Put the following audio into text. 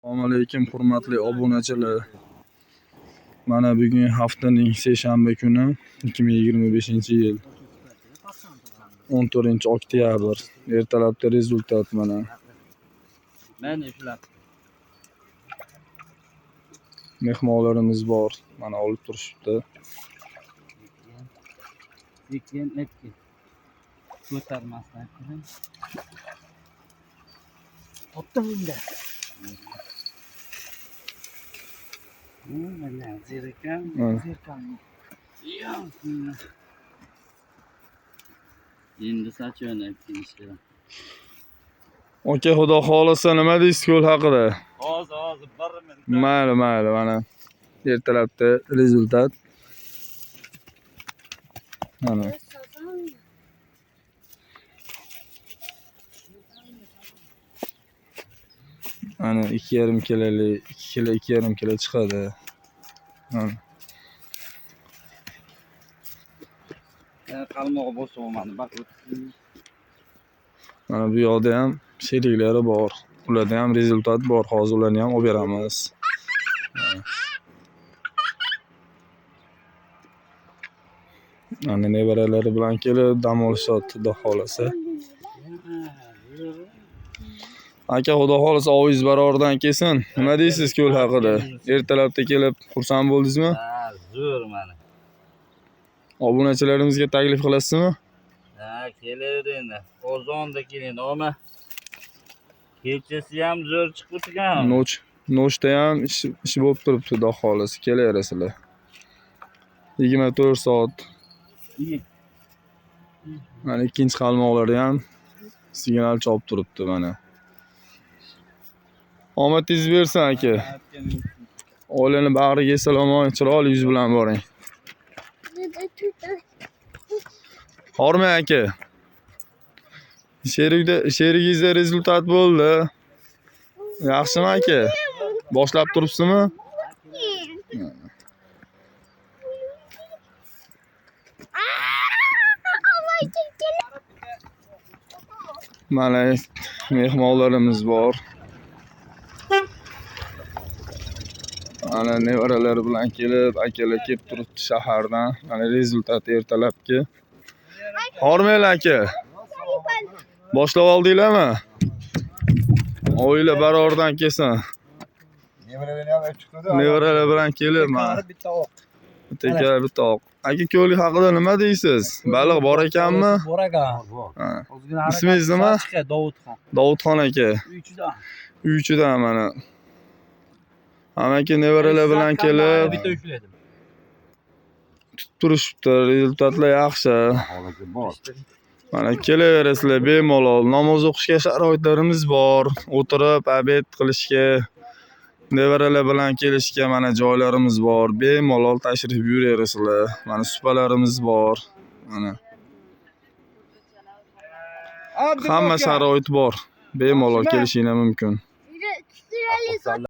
Assalomu alaykum hurmatli obunachilar. Mana bugun haftaning seshanba kuni 2025-yil 14-oktyabr. Ertalabda rezultat mana. Men shular. Mehmonlarimiz bor. Mana olib turishibdi. Sekin etki. Ko'tarmasdan ko'ring. Topdim endi. Mana zerikam. Endi sachoni aytishdi. Aka, xudo xolisa nima deysiz ko'l haqida? Hozir 1 minut. Mayli, mana. Ertalabda rezultat. Mana. Ana 2,5 kiloli, 2 kilo, 2,5 kilo chiqadi. Mana. Qalmoq bo'lsa-mana bak. Mana bu yoqda ham sheriklari bor. Ularda ham rezultat bor. Hozir ularni ham olib beramiz. Ana nevaralari bilan kelib dam olishyapti, xudo xolisa. Aka, xudo xolisa ovingiz baroridan kelsin. Nima deysiz ko'l haqida? Ertalabda kelib xursand bo'ldingizmi? Ha, zo'r mana. Obunachilarimizga taklif qilasizmi? Ha, kelavering. Qozonda keling, oma. Kechasi ham zo'r chiqib turgan. Nochda ham ish bo'lib turibdi, xudo xolisa. Kelaverasizlar. 24 soat. Mana ikkinchi qalmoqlari ham signal chopib turibdi mana. Omadingiz bersin aka. Oilani bag'riga salom, chiroyli yuz bilan boring. Hormang aka. Sherigingizda rezultat bo'ldi. Yaxshimi aka? Boshlab turibsizmi? Mana mehmonlarimiz bor. Mana nevaralari bilan kelib, akalar kelib turibdi shahardan. Mana rezultat ertalabki. Hormanglar aka. Boshlab oldinglarmi? Oila baroridan kelsin. Nevaralar bilan kelib mana. Bitta oq. Aka, ko'l haqida nima deysiz? Baliq bor ekanmi? Bor ekan. Ismingiz nima? Davudxon. Davudxon aka. Uychidan mana. Amaki nevaralar bilan kelib Bitta ushladim. turishibdi. Rezultatlar yaxshi. Mana kelaverasizlar bemalol. Namoz o'qishga sharoitlarimiz bor. O'tirib obed qilishga, nevaralar bilan kelishga mana joylarimiz bor. Bemalol tashrif buyuraverasizlar. Mana supalarimiz bor. Mana. Hamma sharoit bor. Bemalol kelishinglar mumkin.